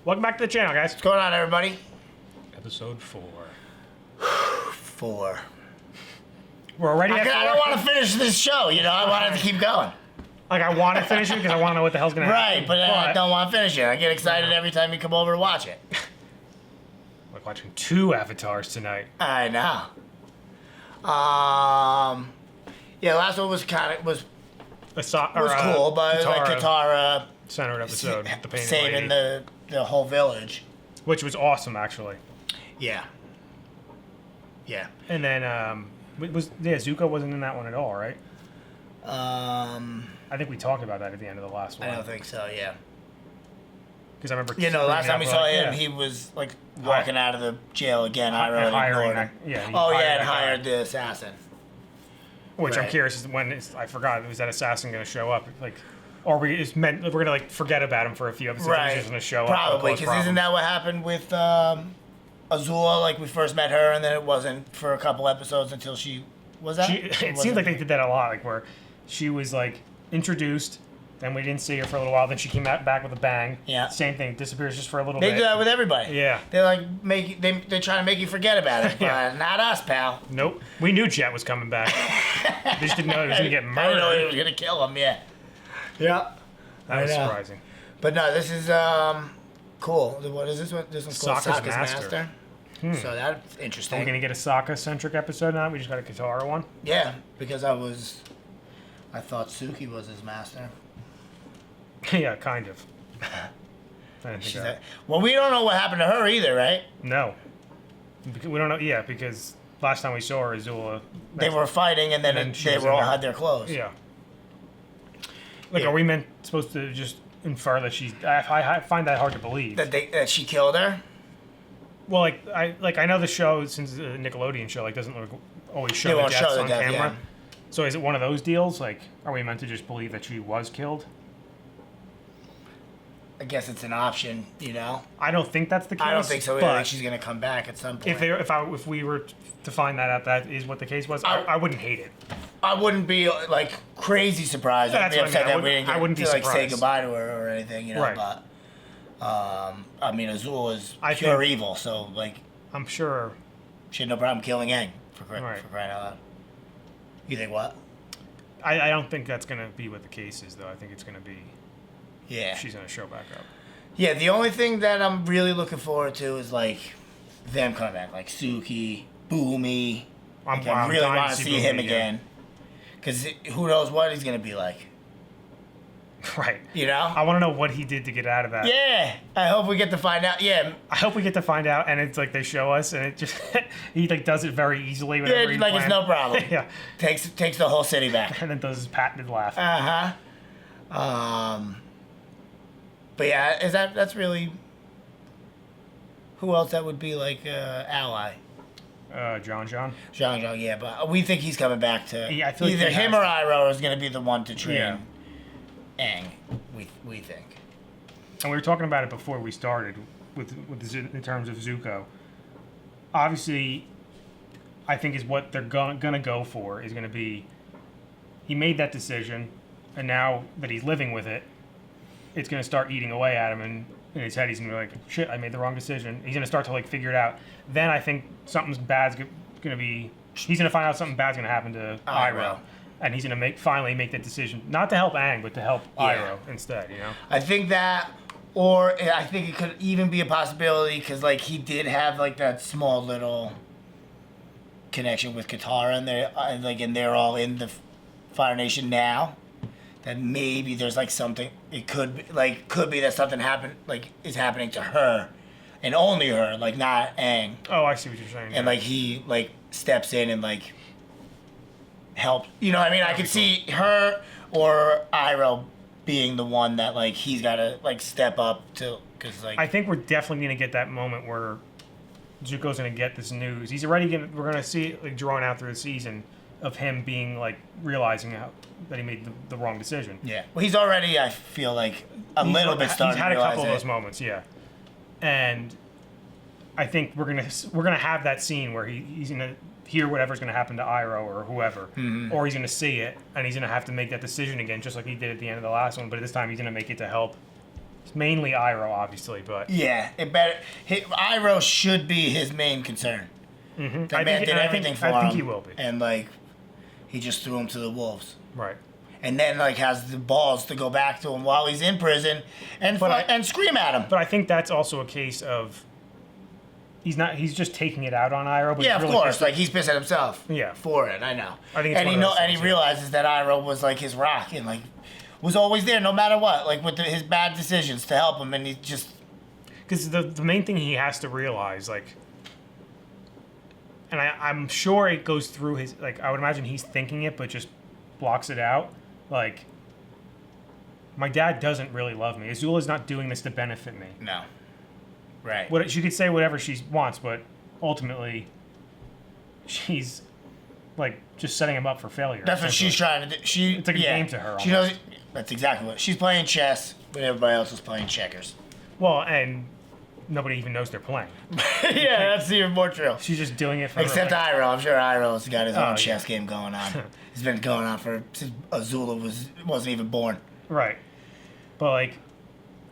Welcome back to the channel, guys. What's going on, everybody? Episode 4. 4. We're already at 4. I don't want to finish this show, you know? I want it to keep going. Like, I want to finish it because I want to know what the hell's going to happen. Right, but I don't want to finish it. I get excited every time you come over to watch it. We're watching 2 avatars tonight. I know. Yeah, last one was was cool, but it was like Katara centered episode. The painting saving lady. the whole village, which was awesome, actually. Yeah. And then Zuko wasn't in that one at all, right? I think we talked about that at the end of the last one. I don't think so. Yeah. Because I remember. Last time we saw him, he was like walking out of the jail again. I really ignored him. And hired the assassin. Which I'm curious is when I forgot, was that assassin going to show up? Like, or we're gonna like forget about him for a few episodes. Right. He's just going to show up. Probably, because isn't that what happened with Azula? Like, we first met her, and then it wasn't for a couple episodes until she was that. It seems like they did that a lot, like where she was like introduced, then we didn't see her for a little while, then she came back with a bang. Yeah. Same thing, disappears just for a little bit. They do that with everybody. Yeah. They like they try to make you forget about it, but not us, pal. Nope. We knew Jet was coming back. They just didn't know he was gonna get murdered. I didn't know he was gonna kill him. Yeah. Yeah. That was surprising. But no, this is cool. What is this one? This one's called Sokka's Master. So that's interesting. Are we gonna get a Sokka-centric episode now? We just got a Katara one. Yeah, because I thought Suki was his master. Yeah, kind of. Well, we don't know what happened to her either, right? No. We don't know. Yeah, because last time we saw her, Azula. They were fighting, and then they were all had their clothes. Yeah. Like, are we supposed to just infer that she's? I find that hard to believe. That she killed her. Well, I know the show, since the Nickelodeon show, like doesn't always show the deaths on camera. Yeah. So is it one of those deals? Like, are we meant to just believe that she was killed? I guess it's an option, you know. I don't think that's the case. I don't think so. I think she's gonna come back at some point. If we were to find that out, that is what the case was. I wouldn't hate it. I wouldn't be like crazy surprised. I'd be upset that we didn't get to like say goodbye to her or anything, you know. Right. But I mean, Azula is pure evil, so like I'm sure she had no problem killing Aang for crying out loud. You think what? I don't think that's gonna be what the case is, though. I think it's gonna be. Yeah. She's going to show back up. Yeah, the only thing that I'm really looking forward to is, like, them coming back. Like, Suki, Boomy. I really want to see him again. Because who knows what he's going to be like. Right. You know? I want to know what he did to get out of that. Yeah. I hope we get to find out. Yeah. I hope we get to find out, and it's like they show us, and it just... he, like, does it very easily. Yeah, like it's no problem. Yeah. Takes the whole city back. And then does his patented laugh. Uh-huh. But yeah, that's really who else that would be like ally? John. John, yeah, but we think he's coming back to I feel either like him or Iroh is going to be the one to train. Yeah. Aang, we think. And we were talking about it before we started with in terms of Zuko. Obviously, I think is what they're gonna go for is going to be. He made that decision, and now that he's living with it. It's going to start eating away at him, and in his head he's going to be like, shit, I made the wrong decision. He's going to start to like figure it out. Then I think something's bad's going to be, he's going to find out something bad's going to happen to Iroh. And he's going to finally make that decision, not to help Aang, but to help Iroh instead, you know? I think that, or I think it could even be a possibility, because like he did have like that small little connection with Katara, and they're all in the Fire Nation now. That maybe there's like something. It could be that something is happening to her, and only her, like not Aang. Oh, I see what you're saying. And like he like steps in and like helps. You know what I mean? I could see her or Iroh being the one that like he's got to like step up to, because like I think we're definitely gonna get that moment where Zuko's gonna get this news. He's already we're gonna see it like drawn out through the season of him being like realizing that he made the wrong decision. Yeah. Well, he's already, I feel like, a little bit starting to realize it. He's had a couple of those moments, yeah. And I think we're gonna have that scene where he's gonna hear whatever's gonna happen to Iroh or whoever, or he's gonna see it and he's gonna have to make that decision again, just like he did at the end of the last one. But this time he's gonna make it to help It's mainly Iroh, obviously, but Yeah, it better. Iroh should be his main concern. mm-hmm. That man did everything for him. I think he will be. And like, he just threw him to the wolves. Right. And then like has the balls to go back to him while he's in prison and scream at him. But I think that's also a case of he's just taking it out on Iroh. But Yeah, he's of really course. Like he's pissed at himself. Yeah. For it, I know. I think it's and one of those and he things, realizes that Iroh was like his rock and like was always there no matter what. Like with his bad decisions to help him, and he just because the main thing he has to realize, like, and I'm sure it goes through his, like, I would imagine he's thinking it, but just blocks it out. Like, my dad doesn't really love me. Azula's not doing this to benefit me. no. Right. What she could say whatever she wants, but ultimately, she's like just setting him up for failure. That's what she's trying to do. It's like a game to her. She knows. That's exactly what she's playing chess, but everybody else is playing checkers. Well, and nobody even knows they're playing. Yeah, that's even more true. She's just doing it for Except her, like, Iroh. I'm sure Iroh's got his own chess yeah. game going on. It's been going on since Azula wasn't even born. right. But like,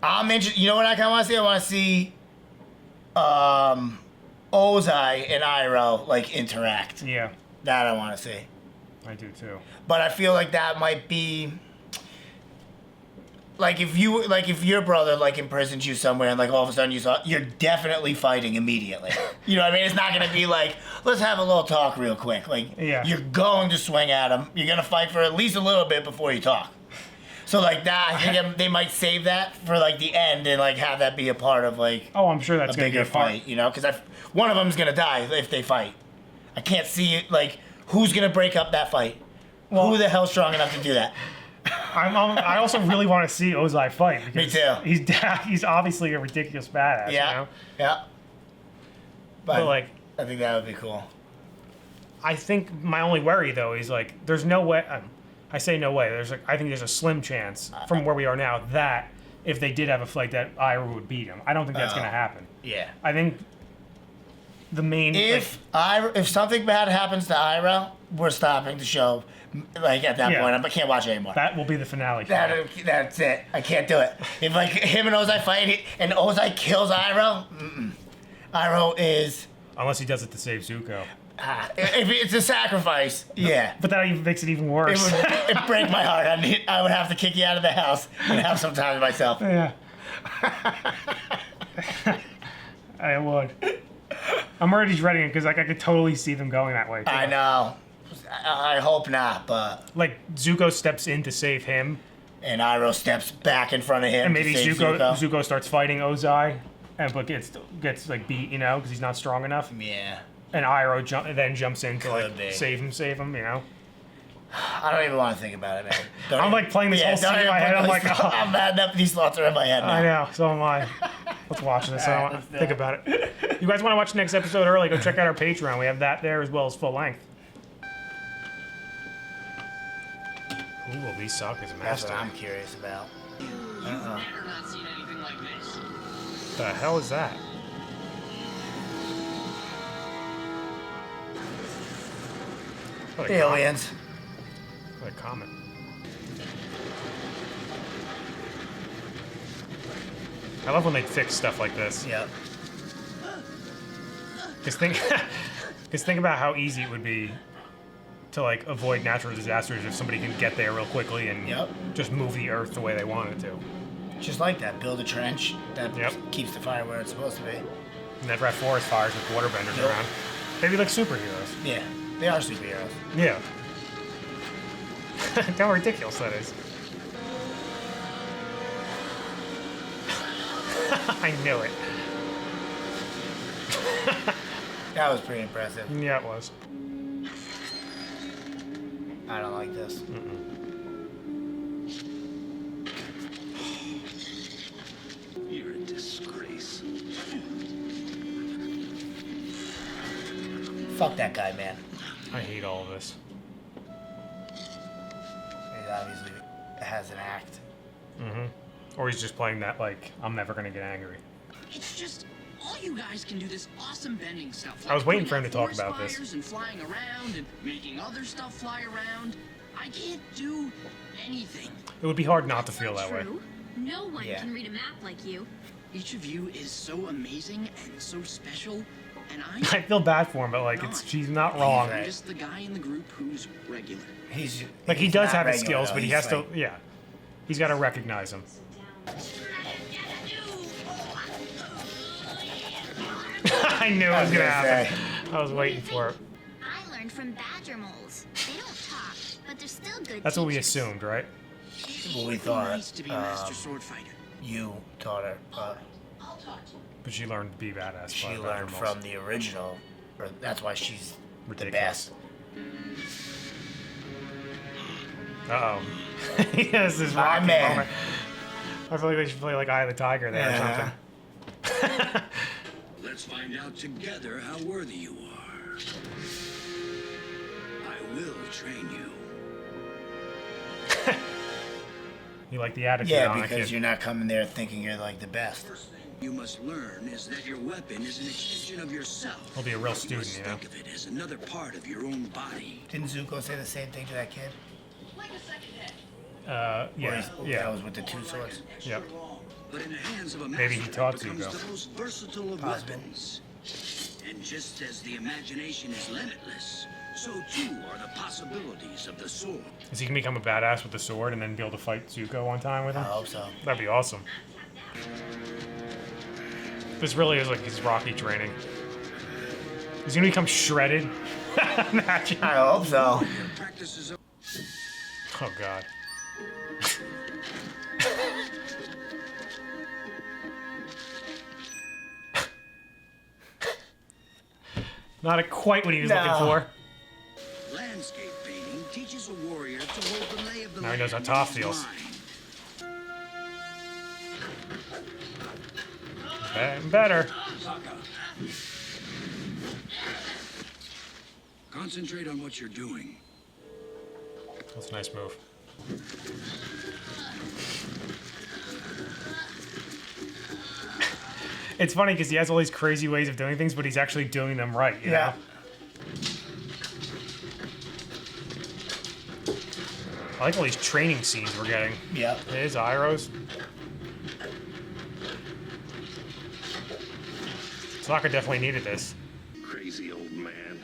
I'm interested. You know what I kind of want to see? I want to see Ozai and Iroh like interact. yeah, That I want to see. I do too. But I feel like that might be like if your brother like imprisoned you somewhere and like all of a sudden you're definitely fighting immediately. You know what I mean? It's not gonna be like, let's have a little talk real quick. Like Yeah. you're going to swing at him. You're gonna fight for at least a little bit before you talk. So like that, I think they might save that for like the end and like have that be a part of like Oh, I'm sure that's a gonna be bigger a part. fight. You know, because one of them's gonna die if they fight. I can't see like who's gonna break up that fight. Well- Who the hell's strong enough to do that? I also really want to see Ozai fight. Me Because too. He's obviously a ridiculous badass. Yeah, You know? yeah. But like, I think that would be cool. I think my only worry though is like, there's no way. I say no way. I think there's a slim chance from where we are now that if they did have a fight, that Iroh would beat him. I don't think that's gonna happen. Yeah. I think the main If something bad happens to Iroh, we're stopping the show. Like at that Yeah. point, I can't watch it anymore. that will be the finale. For me. That's it. I can't do it. If like him and Ozai fight and Ozai kills Iroh, Iroh is. Unless he does it to save Zuko. If it's a sacrifice, yeah. But that even makes it even It worse. would it'd break my heart. I would have to kick you out of the house and have some time to myself. Yeah. I would. I'm already dreading it because like I could totally see them going that way. Too. I know. I hope not, but Like Zuko steps in to save him, and Iroh steps back in front of him. and maybe to save Zuko starts fighting Ozai, but gets like beat, you know, because he's not strong enough. Yeah. And Iroh then jumps in to Could be. save him, you know. I don't even want to think about it, man. I'm like playing this whole scene in my head. I'm like, oh. I'm mad enough these thoughts are in my head now. I know, so am I. Let's watch this. I don't want to think about it. You guys want to watch the next episode early? Go check out our Patreon. We have that there as well as full length. Who will be Sokka's That's master? what I'm curious about. Never not seen anything like this. The hell is that? What a comment. Aliens. What a comment. I love when they fix stuff like this. Yep. Because think about how easy it would be to like avoid natural disasters if somebody can get there real quickly and Yep. just move the earth the way they want it to. Just like that. Build a trench that Yep. keeps the fire where it's supposed to be. Never have forest fires with waterbenders Yep. around. Maybe like superheroes. Yeah. They are superheroes. Yeah. How ridiculous that is. I knew it. That was pretty impressive. Yeah, it was. I don't like this. You're a disgrace. Fuck that guy, man. I hate all of this. He obviously has an act. Or he's just playing that like, I'm never gonna get angry. It's just all you guys can do this awesome bending stuff. I was waiting for him putting to talk out about forest this. fires and flying around and making other stuff fly around. I can't do anything. It would be hard not to feel that way. True. No one Yeah. can read a map like you. Each of you is so amazing and so special, and I feel bad for him, but like she's not wrong. right. I'm just the guy in the group who's regular. He's Like he he's does not have his regular, skills, though. but he He's has like- to. Yeah, he's got to recognize them. I knew it was gonna happen. I was waiting for it. I learned from badger moles. They don't talk, but they're still good That's what we teachers. assumed, right? Well, we It'd be thought nice to be a master sword fighter. you taught her, but But she learned to be badass. she by learned Badger from Moles. the original. Or that's why she's Ridiculous. the best. Uh oh. He has this My rocky man. moment. I feel like they should play like Eye of the Tiger there Yeah. or something. Let's find out together how worthy you are. I will train you. You like the attitude Yeah, on that because kid. you're not coming there thinking you're like the best. First thing you must learn is that your weapon is an extension of yourself. He'll be a real You student, must you know? think of it as another part of your own body. Didn't Zuko say the same thing to that kid? Yeah, That yeah, was with the two swords. yep. But in the hands of a Maybe he master, taught it becomes Zuko. the most versatile of Possible. weapons. And just as the imagination is limitless, so too are the possibilities of the sword. Is he gonna become a badass with the sword and then be able to fight Zuko one time with I him? hope so. That'd be awesome. This really is like his Rocky training. He's gonna become shredded. Imagine. I hope so. Your practices of Oh god. Not quite what he was No. looking for. landscape painting teaches a warrior to hold the lay of the Now he knows how land Toph in his feels. mind. Better. Sokka. Concentrate on what you're doing. That's a nice move. It's funny because he has all these crazy ways of doing things, but he's actually doing them right. You Yeah. know? I like all these training scenes we're getting. Yep. His Irohs. Sokka definitely needed this. Crazy old man.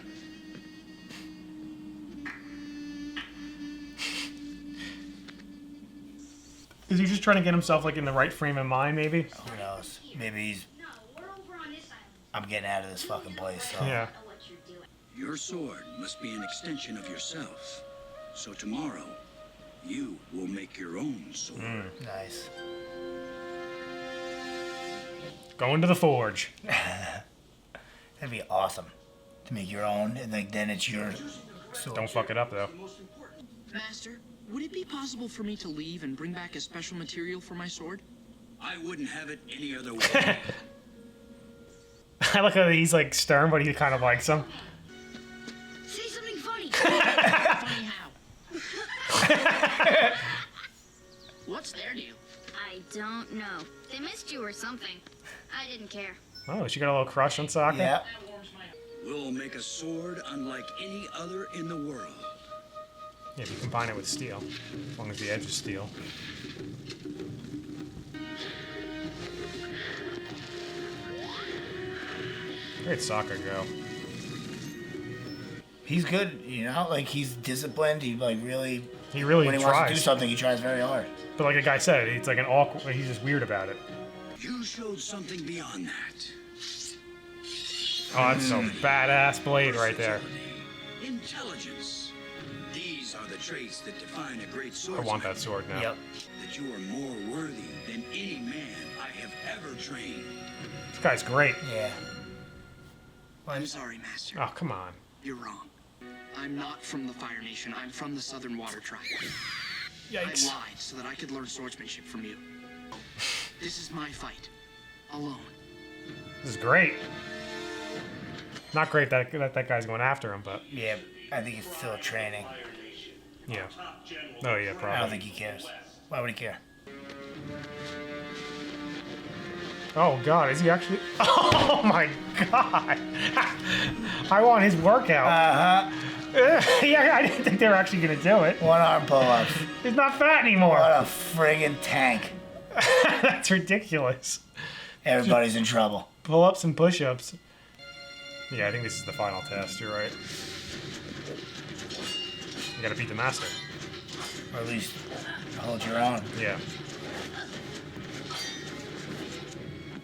Is he just trying to get himself like in the right frame of mind, maybe? Who knows? Maybe he's. I'm getting out of this fucking place. So. Yeah. Your sword must be an extension of yourself. So tomorrow, you will make your own sword. Nice. Going to the forge. That'd be awesome to make your own, and like then it's your sword. Don't fuck it up though. Master, would it be possible for me to leave and bring back a special material for my sword? I wouldn't have it any other way. I like how he's like stern, but he kind of likes him. Say something funny. Funny how? What's their deal? I don't know. They missed you or something. I didn't care. Oh, she got a little crush on Sokka. Yeah. We'll make a sword unlike any other in the world. Yeah, if you combine it with steel, as long as the edge is steel. Where'd Sokka go? He's good, you know. Like he's disciplined. He like really. He really When he wants to do tries. something, he tries very hard. But like the guy said, it's like an awkward. He's just weird about it. You showed something beyond that. Oh, that's some badass blade right there. Versatility, intelligence. These are the traits that define a great I swordsman. want that sword now. Yep. That you are more worthy than any man I have ever trained. This guy's great. Yeah. I'm sorry, Master. Oh, come on. You're wrong. I'm not from the Fire Nation. I'm from the Southern Water Tribe. Yikes. I lied so that I could learn swordsmanship from you. This is my fight. Alone. This is great. Not great that that guy's going after him, but Yeah. I think he's still training. yeah. Oh yeah, I don't probably. think he cares. Why would he care? Oh god, is he actually? Oh my god! I want his workout. Uh Yeah, I didn't think they were actually gonna do it. huh. One arm pull-ups. He's not fat anymore. What a friggin' tank. That's ridiculous. Everybody's in trouble. Pull-ups and push-ups. Yeah, I think this is the final test. You're right. You gotta beat the master. Or at least hold your own. Yeah.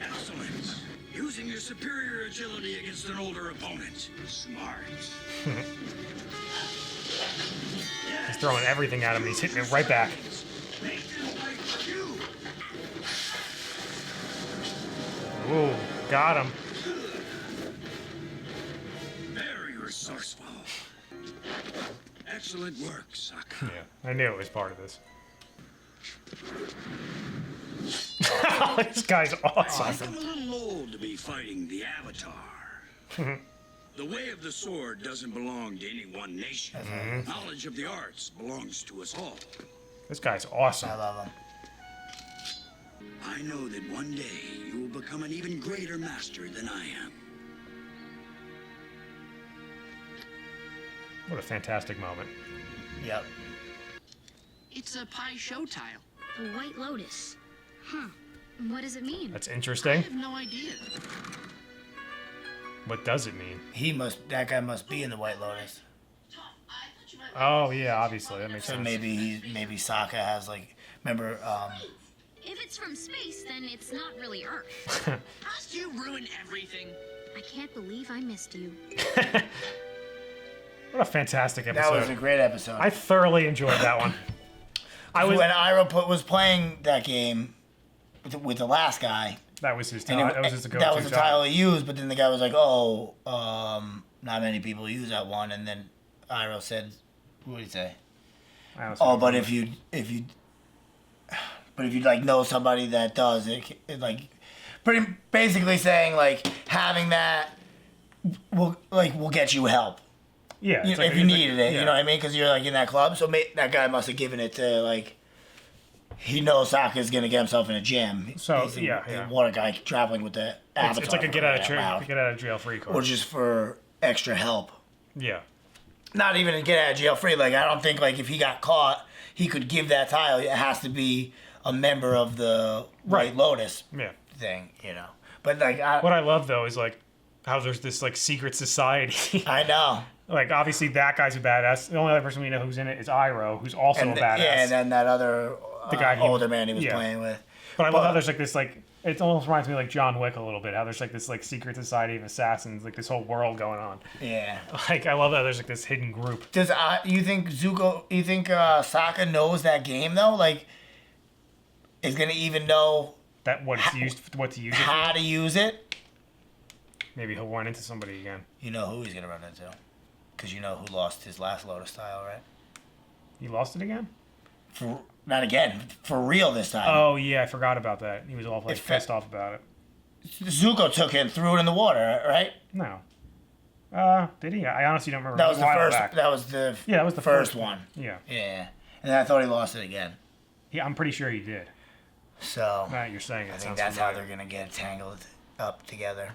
Excellent. Using your superior agility against an older opponent. Smart. He's throwing everything at him, and he's hitting it right back. Make them fight for you. Ooh, got him. Very resourceful. Excellent work, Sokka. Yeah, I knew it was part of this. This guy's awesome. I'm a little old to be fighting the Avatar. The way of the sword doesn't belong to any one nation. Knowledge of the arts belongs to us all. This guy's awesome. I love him. I know that one day you will become an even greater master than I am. What a fantastic moment. Yep. It's a pie show tile. The White Lotus. Huh. What does it mean? That's I interesting. have no idea. What does it mean? That guy must be in the White Lotus. Oh, yeah, obviously. That makes So sense. maybe Sokka has like, remember, If it's from space, then it's not really Earth. Must you ruin everything? I can't believe I missed you. What a fantastic episode. that was a great episode. I thoroughly enjoyed that one. when Iroh was playing that game with the last guy, That was his and time. That was his go-to that was the title he used, but then the guy was like, "Oh, not many people use that one," and then Iroh said, "What did he say? Oh, but if you like know somebody that does it like pretty basically saying like having that will get you help Yeah, it's if you needed it, yeah. you know what I mean? Because you're like in that club, so that guy must have given it to like he knows Sokka's gonna get himself in a gym. So, He's yeah. a water guy traveling with the Avatar. It's like a for get out crying out of loud. jail free card. or just for extra help. Yeah. Not even to get out of jail free. Like I don't think like if he got caught, he could give that title. It has to be a member of the Right. White Lotus Yeah. thing, you know. But like What I love though is like how there's this like secret society. I know. Like obviously that guy's a badass. The only other person we know who's in it is Iroh, who's also a badass. Yeah, and then that other The guy older man he was playing with. But I love how there's like this like it almost reminds me like John Wick a little bit. How there's like this like secret society of assassins, like this whole world going on. Yeah. Like I love that there's like this hidden group. Does you think Sokka knows that game though? Like, is gonna even know That what to use it. how to use it? Maybe he'll run into somebody again. You know who he's gonna run into, because you know who lost his last Lotus tile, right? He lost it again? Not again, for real this time. Oh yeah, I forgot about that. He was all like It's pissed off about it. Zuko took it and threw it in the water, right? No. Did he? I honestly don't remember. That was It the a while first. back. That was the Yeah, that was the first first one. Yeah. Yeah, and then I thought he lost it again. Yeah, I'm pretty sure he did. So Now that you're saying it, I think sounds that's how familiar. they're gonna get tangled up together.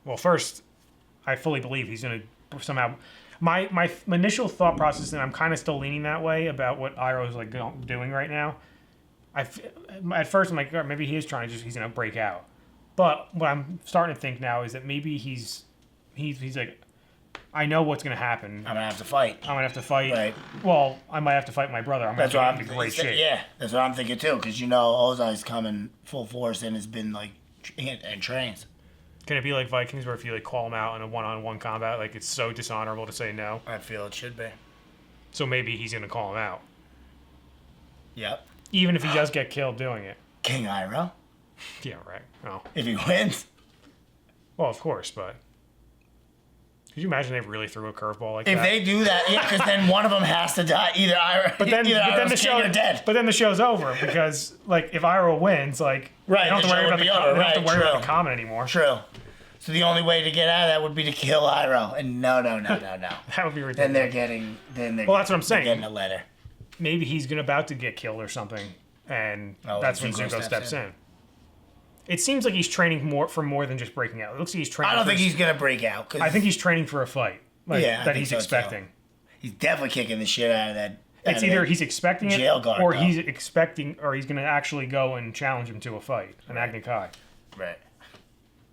Well, first, I fully believe he's going to somehow. My initial thought process, and I'm kind of still leaning that way about what Iroh's like doing right now. At first, I'm like, oh, maybe he is trying to he's going to break out. But what I'm starting to think now is that maybe he's like, I know what's going to happen. I'm gonna have to fight. I'm gonna have to fight. Right. Well, I might have to fight my brother. I'm That's gonna what have I'm to be in great shape. Yeah, that's what I'm thinking too. Because you know Ozai's coming full force and has been like and trains. Can it be like Vikings, where if you like call him out in a one-on-one combat, like it's so dishonorable to say no? I feel it should be. So maybe he's gonna call him out, Yep. even if he does get killed doing it. King Iroh. Yeah, right. Oh, If he wins. well, of course, but could you imagine they really threw a curveball like If that? they do that, yeah, because then one of them has to die. Either Iroh, But then Iroh's the king show or dead. But then the show's over because like if Iroh wins, like Right, they don't have the to worry show about would the be over, they don't have to right, worry about true. the comment anymore. True. So the only way to get out of that would be to kill Iroh. And no. That would be ridiculous. Then they're getting. Well, that's what I'm saying. They're getting a letter. Maybe he's about to get killed or something, and that's when Zuko steps in. It seems like he's training for more than just breaking out. It looks like he's training. I don't think he's gonna break out. I think he's training for a fight. Like, Yeah, I that think he's so, too. expecting. He's definitely kicking the shit out of It's either he's expecting it, Jail guard, or though. he's expecting, or he's going to actually go and challenge him to a fight, an Agni Kai. Right.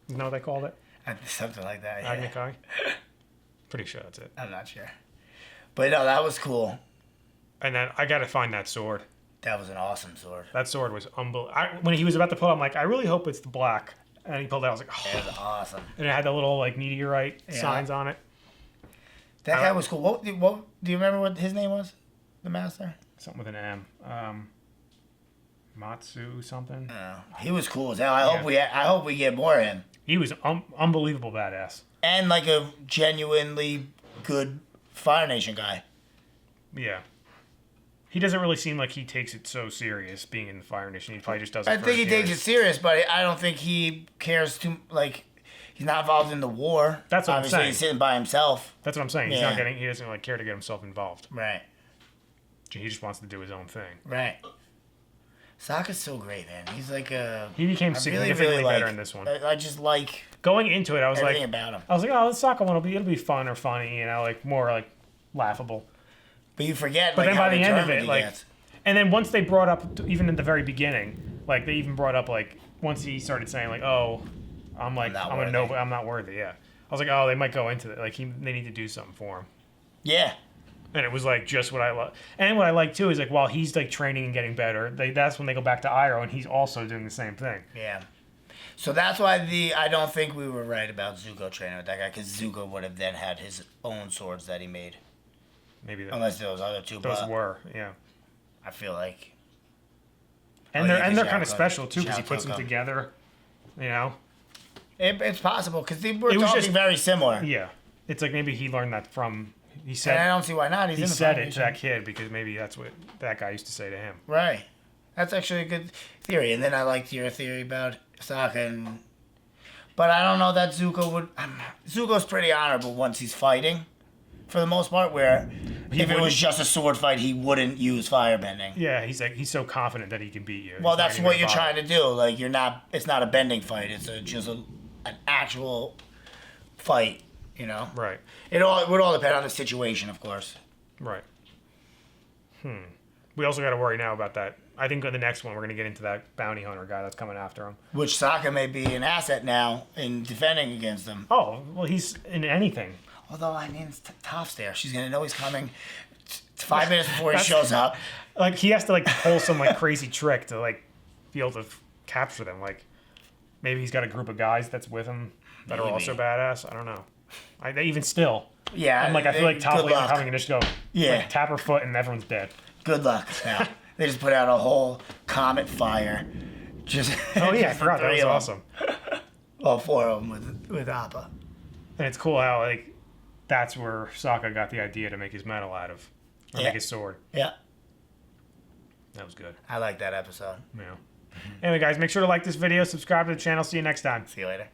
You know what they called it? Something like that. Yeah. Agni Kai? Pretty sure that's it. I'm not sure. But no, that was cool. And then I got to find that sword. That was an awesome sword. That sword was unbelievable. When he was about to pull it, I'm like, I really hope it's the black. And he pulled it out. I was like, It oh. was awesome. And it had the little like meteorite signs on it. That guy was cool. What do you remember what his name was? The master? Something with an M. Matsu something. He was cool as hell. I hope we get more of him. He was unbelievable badass. And like a genuinely good Fire Nation guy. Yeah. He doesn't really seem like he takes it so serious being in the Fire Nation. He probably just does it I for think he takes it appearance. serious, but I don't think he cares too. Like, he's not involved in the war. That's what I'm Obviously, saying. he's sitting by himself. That's what I'm saying. Yeah. He doesn't like care to get himself involved. Right. He just wants to do his own thing. Right. Sokka's so great, man. He's like a. He became significantly better in this one. I just like Going into it, I was everything like, about him. oh, this Sokka one it'll be fun or funny, like more like laughable. But you forget, But like, then how by the end of determined it, he like, gets. and then once they brought up, even in the very beginning, like they even brought up like once he started saying like, oh, I'm a nobody, I'm not worthy. Yeah, I was like, oh, they might go into it. Like they need to do something for him. Yeah. And it was like just what I love. And what I like too is like while he's like training and getting better, that's when they go back to Iroh and he's also doing the same thing. Yeah. So that's why I don't think we were right about Zuko training with that guy, because Zuko would have then had his own swords that he made. Maybe Unless those other two. those but were, yeah. I feel like. And yeah, they're 'cause kind of Shao special too because he Shao puts them Kahn. together. You know. It's possible, because they were It was talking just- very similar. Yeah. It's like maybe he learned that from. He And I said don't see why not. He's he in the said Fire it to that Nation. kid because maybe that's what that guy used to say to him. Right. That's actually a good theory. And then I liked your theory about Sokka. But I don't know that Zuko would. Zuko's pretty honorable once he's fighting, for the most part. Where if it was just a sword fight, he wouldn't use firebending. Yeah, he's so confident that he can beat you. Well, that's what you're trying to do. Like, you're not. It's not a bending fight. It's just an actual fight. You know. Right. It would all depend on the situation, of course. Right. We also got to worry now about that. I think in the next one we're going to get into that bounty hunter guy that's coming after him. Which Sokka may be an asset now in defending against them. Oh, well, he's in anything. Although, I mean, it's Toph's there. She's going to know he's coming 5 minutes before he shows up. Like he has to like pull some like crazy trick to like be able to capture them. Like maybe he's got a group of guys that's with him that are Maybe. also badass. I don't know. Even still, Yeah. I'm like I feel like Toph good Lady luck. coming and just go like, tap her foot and everyone's dead. Good luck now. They just put out a whole comet fire. Just Oh yeah, I just the forgot that three was of them. awesome. Well, 4 of them with Appa. And it's cool how like that's where Sokka got the idea to make his metal out of, or Yeah. make his sword. Yeah. That was good. I like that episode. Yeah. Anyway, guys, make sure to like this video, subscribe to the channel. See you next time. See you later.